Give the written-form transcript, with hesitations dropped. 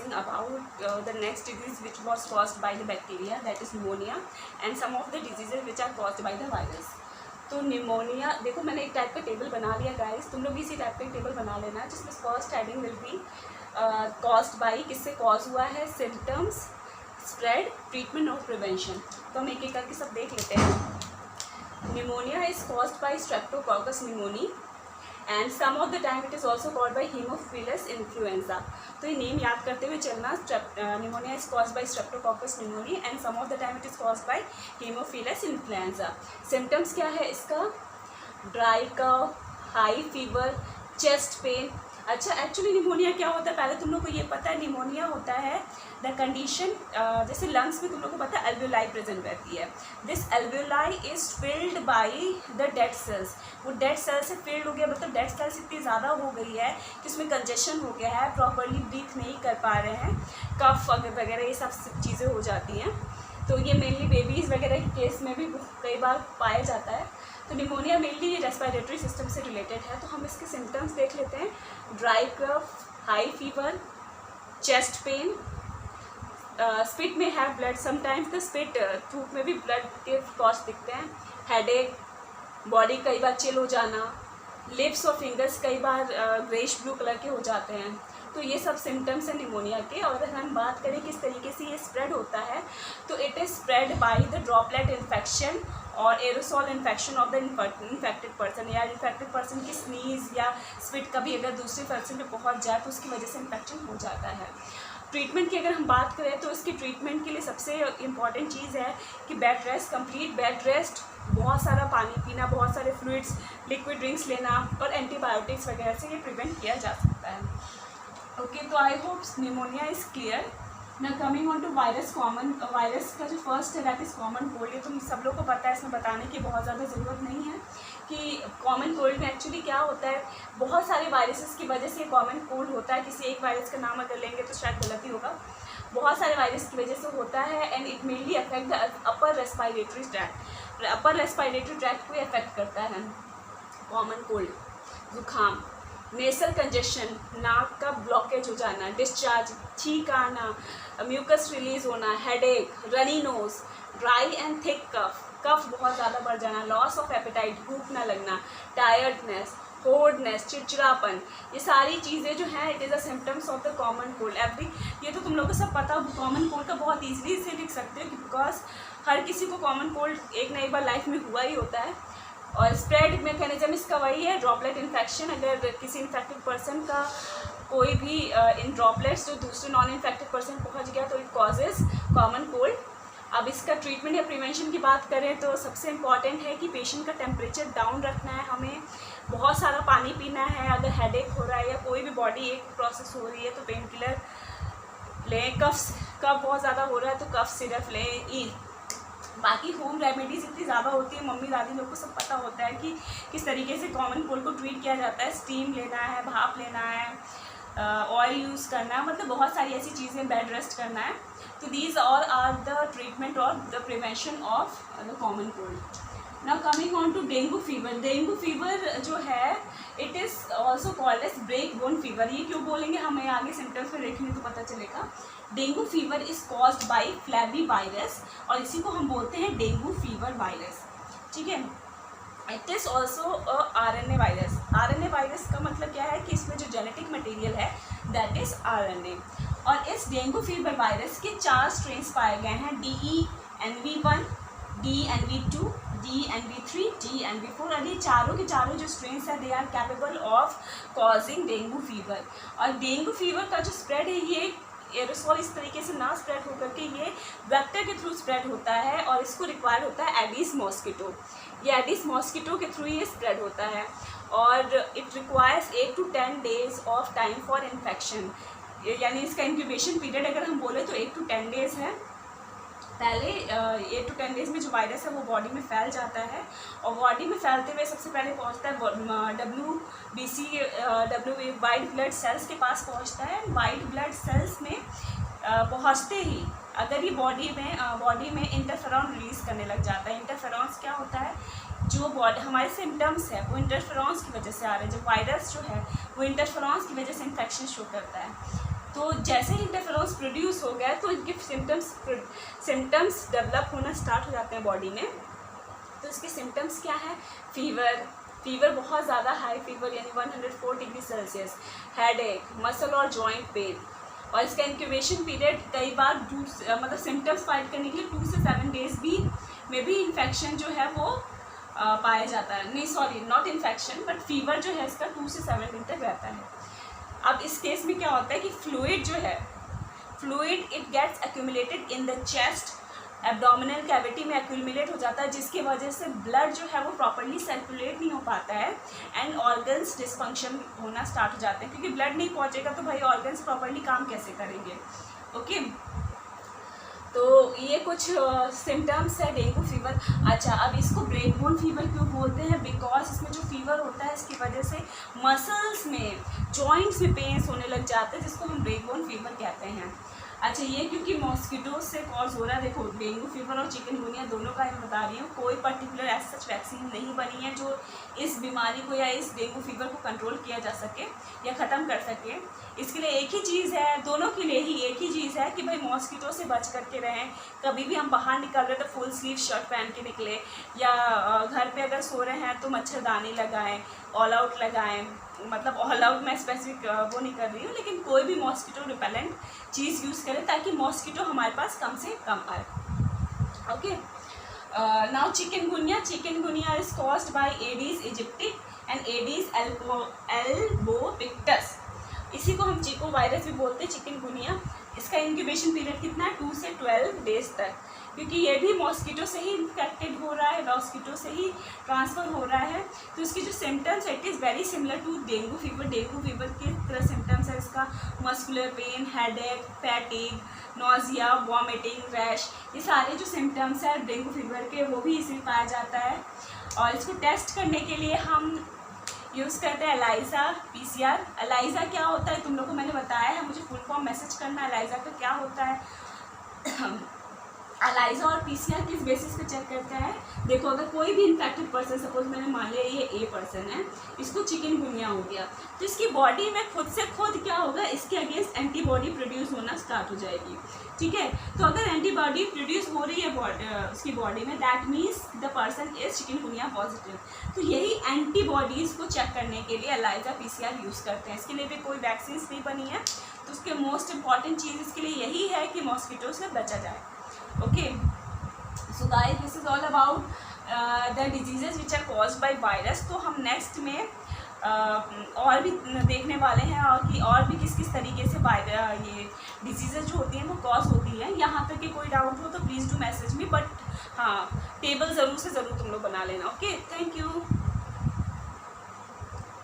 discussing about the next disease which was caused by the bacteria, that is pneumonia, and some of the diseases which are caused by the virus. तो pneumonia देखो मैंने एक type का table बना लिया guys, तुम लोग इसी टाइप का टेबल बना लेना जिसमें first heading will be caused by, किससे कॉज हुआ है, सिम्टम्स, स्प्रेड, ट्रीटमेंट और प्रिवेंशन। तो हम एक एक करके सब देख लेते हैं। Pneumonia is caused by streptococcus pneumoniae and some of the time it is also called by haemophilus influenzae. तो ये नेम याद करते हुए चलना, pneumonia is caused by streptococcus pneumoniae and some of the time it is caused by haemophilus influenza. Symptoms क्या है इसका, dry cough, high fever, chest pain. अच्छा, एक्चुअली निमोनिया क्या होता है पहले तुम लोग को ये पता है, निमोनिया होता है द कंडीशन, जैसे लंग्स में तुम लोग को पता है एल्वेलाई प्रेजेंट रहती है। This alveoli is filled by the dead cells, वो डेड सेल्स से फिल्ड हो गया, मतलब डेड सेल्स इतनी ज़्यादा हो गई है कि उसमें कंजेशन हो गया है, प्रॉपरली ब्रीथ नहीं कर पा रहे हैं, कफ वगैरह ये सब चीज़ें हो जाती हैं। तो ये मेनली बेबीज़ वगैरह के केस में भी कई बार पाया जाता है। तो निमोनिया मेनली रेस्पिरेटरी सिस्टम से रिलेटेड है। तो हम इसके सिम्टम्स देख लेते हैं। Dry cough, high fever, chest pain, spit में है ब्लड, समटाइम्स द स्पिट थूक में भी ब्लड के स्पॉट्स दिखते हैं, हेडेक, बॉडी कई बार चिल हो जाना, लिप्स और फिंगर्स कई बार ग्रेश ब्लू कलर के हो जाते हैं। तो ये सब सिम्टम्स हैं निमोनिया के। और अगर हम बात करें किस तरीके से ये स्प्रेड होता है, तो it is spread by the droplet infection और aerosol infection of the infected person, या इन्फेक्टेड पर्सन की स्नीज या स्पिट कभी अगर दूसरे पर्सन पे पहुंच जाए तो उसकी वजह से इन्फेक्शन हो जाता है। ट्रीटमेंट की अगर हम बात करें तो इसकी ट्रीटमेंट के लिए सबसे इम्पॉर्टेंट चीज़ है कि bed rest, complete bed rest, बहुत सारा पानी पीना, बहुत सारे फ्लूइड्स, लिक्विड ड्रिंक्स लेना और एंटीबायोटिक्स वगैरह से ये प्रिवेंट किया जा सकता है। ओके, तो I hope pneumonia is clear. Now coming on to virus. Common virus का जो फर्स्ट है दैट इज़ कॉमन कोल्ड। ये तुम सब लोग को पता है, इसमें बताने की बहुत ज़्यादा ज़रूरत नहीं है कि कॉमन कोल्ड में एक्चुअली क्या होता है। बहुत सारे वायरसेस की वजह से कॉमन कोल्ड होता है। किसी एक वायरस का नाम अगर लेंगे तो शायद गलती होगा, बहुत सारे वायरस की वजह से होता है and it mainly affect the upper respiratory tract. Upper respiratory tract को अफेक्ट करता है कॉमन कोल्ड। जुकाम, नेसल कंजेशन, नाक का ब्लॉकेज हो जाना, डिस्चार्ज, छींक आना, म्यूकस रिलीज होना, headache, runny nose, dry and thick cough, cough बहुत ज़्यादा बढ़ जाना, लॉस ऑफ एपेटाइट, भूख ना लगना, टायर्डनेस, कोल्डनेस, चिड़चिड़ापन, ये सारी चीज़ें जो हैं it is a symptoms of the common cold. ये तो तुम लोगों को सब पता, कॉमन कोल्ड का बहुत ईजिली से लिख सकते हो बिकॉज हर किसी को कॉमन कोल्ड एक ना एक बार लाइफ में हुआ ही होता है। और स्प्रेड मैकेनिज्म इसका वही है, ड्रॉपलेट इन्फेक्शन। अगर किसी इन्फेक्टेड पर्सन का कोई भी इन ड्रॉपलेट्स जो दूसरे नॉन इन्फेक्टेड पर्सन पहुंच गया तो इट कॉजेज कॉमन कोल्ड। अब इसका ट्रीटमेंट या प्रिवेंशन की बात करें तो सबसे इम्पॉर्टेंट है कि पेशेंट का टेम्परेचर डाउन रखना है, हमें बहुत सारा पानी पीना है। अगर हेडेक हो रहा है या कोई भी बॉडी एक प्रोसेस हो रही है तो पेन किलर लें, कफ बहुत ज़्यादा हो रहा है तो कफ सिरप लें। बाकी होम रेमेडीज़ इतनी ज़्यादा होती है, मम्मी दादी लोग को सब पता होता है कि किस तरीके से कॉमन कोल्ड को ट्रीट किया जाता है। स्टीम लेना है, भाप लेना है, ऑयल यूज़ करना है, मतलब बहुत सारी ऐसी चीज़ें, बेड रेस्ट करना है। तो these all are the treatment और the prevention of the common cold. Now coming on to dengue fever. Dengue fever जो है it is also called as break bone fever. ये क्यों बोलेंगे हमें आगे सिम्टम्स में देखेंगे तो पता चलेगा। Dengue fever is caused by flavi virus और इसी को हम बोलते हैं डेंगू फीवर वायरस, ठीक है। It is also RNA virus. RNA virus का मतलब क्या है कि इसमें जो जेनेटिक मटेरियल है दैट इज़ RNA। और इस डेंगू फीवर वायरस के 4 स्ट्रेन्स पाए गए हैं, DENV1, DENV2, DENV3, DENV4। और ये चारों के चारों जो स्ट्रेन्स हैं they are capable of causing dengue fever. और डेंगू फीवर का जो स्प्रेड है ये एरोसॉल इस तरीके से ना स्प्रेड होकर के ये वेक्टर के थ्रू स्प्रेड होता है और इसको रिक्वायर्ड होता है एडिस मॉस्किटो। ये एडिस मॉस्किटो के थ्रू ये स्प्रेड होता है और it requires 8 to 10 days of time for infection. यानी इसका इंक्यूबेशन पीरियड अगर हम बोले तो 8 to 10 days है। पहले 8 to 10 days में जो वायरस है वो बॉडी में फैल जाता है और बॉडी में फैलते हुए सबसे पहले पहुंचता है WBC वाइट ब्लड सेल्स के पास पहुंचता है। वाइट ब्लड सेल्स में पहुंचते ही अगर ये बॉडी में इंटरफेरॉन रिलीज़ करने लग जाता है। इंटरफेरॉन्स क्या होता है, जो बॉडी हमारे सिम्टम्स है वो इंटरफेरॉन्स की वजह से आ रहे हैं। जो वायरस जो है वो इंटरफेरॉन्स की वजह से इन्फेक्शन शो करता है। तो जैसे ही इंटरफेरोन्स प्रोड्यूस हो गया तो इनके सिम्टम्स डेवलप होना स्टार्ट हो जाते हैं बॉडी में। तो इसके सिम्टम्स क्या है? फीवर बहुत ज़्यादा हाई फीवर यानी 104 डिग्री सेल्सियस, हेडेक, मसल और जॉइंट पेन। और इसका इंक्यूबेशन पीरियड कई बार मतलब सिम्टम्स फाइट करने के लिए 2 से 7 डेज भी में भी इन्फेक्शन जो है वो पाया जाता है। नहीं sorry, not infection but fever जो है इसका 2 से 7 दिन तक रहता है। अब इस केस में क्या होता है कि फ्लूइड जो है, fluid it gets accumulated in the chest, abdominal cavity में एक्यूमुलेट हो जाता है, जिसकी वजह से ब्लड जो है वो प्रॉपर्ली सर्कुलेट नहीं हो पाता है एंड ऑर्गन्स डिसफंक्शन होना स्टार्ट हो जाते हैं, क्योंकि ब्लड नहीं पहुंचेगा तो भाई ऑर्गन्स प्रॉपर्ली काम कैसे करेंगे। ओके, तो ये कुछ सिम्टम्स है डेंगू फीवर। अच्छा, अब इसको ब्रेक बोन फीवर क्यों बोलते हैं? बिकॉज इसमें जो फीवर होता है इसकी वजह से मसल्स में, जॉइंट्स में पेन्स होने लग जाते हैं, जिसको हम ब्रेक बोन फीवर कहते हैं। अच्छा, ये क्योंकि मॉस्किटो से कॉज हो रहा है। देखो, डेंगू फीवर और चिकनगुनिया दोनों का मैं बता रही हूँ, कोई पर्टिकुलर एज सच वैक्सीन नहीं बनी है जो इस बीमारी को या इस डेंगू फीवर को कंट्रोल किया जा सके या ख़त्म कर सके। इसके लिए एक ही चीज़ है, दोनों के लिए ही एक ही चीज़ है कि भाई मॉस्किटो से बच करके रहें। कभी भी हम बाहर निकल रहे तो फुल स्लीव शर्ट पहन के निकले, या घर पे अगर सो रहे हैं तो मच्छरदानी लगाएं, ऑल आउट लगाएं। मतलब ऑल आउट मैं स्पेसिफिक वो नहीं कर रही हूँ, लेकिन कोई भी मॉस्किटो रिपेलेंट चीज़ यूज़ करें ताकि मॉस्किटो हमारे पास कम से कम आए। Okay, now chikungunya is caused by aedes aegypti and aedes albopictus. इसी को हम चिको वायरस भी बोलते हैं, चिकनगुनिया। इसका इंक्यूबेशन पीरियड कितना है? 2 से 12 डेज तक, क्योंकि ये भी मॉस्किटो से ही इन्फेक्टेड हो रहा है, मॉस्किटो से ही ट्रांसफ़र हो रहा है। तो इसकी जो सिम्टम्स है it is very similar to dengue fever. Dengue fever के तरह सिम्टम्स है इसका, muscular pain, headache, fatigue, nausea, vomiting, rash. ये सारे जो सिम्टम्स हैं डेंगू फीवर के वो भी इसमें पाया जाता है। और इसको टेस्ट करने के लिए हम यूज़ करते हैं एलाइजा, PCR। एलाइजा क्या होता है तुम लोगों को मैंने बताया है, मुझे फुल फॉर्म मैसेज करना एलाइजा का क्या होता है। एलाइजा और PCR किस बेसिस पे चेक करते हैं? देखो, अगर कोई भी इन्फेक्टेड पर्सन, सपोज मैंने मान लिया ये A पर्सन है, इसको चिकनगुनिया हो गया, तो इसकी बॉडी में खुद से खुद क्या होगा, इसके अगेंस्ट एंटीबॉडी प्रोड्यूस होना स्टार्ट हो जाएगी। ठीक है, तो अगर एंटीबॉडी प्रोड्यूस हो रही है उसकी बॉडी में, that means the person is chikungunya positive. तो यही एंटीबॉडीज़ को चेक करने के लिए एलाइजा PCR यूज़ करते हैं। इसके लिए भी कोई वैक्सीन नहीं बनी है, तो उसके मोस्ट इम्पॉर्टेंट चीज़ इसके लिए यही है कि मॉस्किटो से बचा जाए। Okay, so guys, this is all about the diseases which are caused by virus. तो हम नेक्स्ट में और भी देखने वाले हैं और भी किस किस तरीके से ये डिजीजेज जो होती हैं वो कॉज होती हैं। यहाँ तक कि कोई डाउट हो तो please do message me, but हाँ, टेबल ज़रूर से ज़रूर तुम लोग बना लेना। Okay, thank you.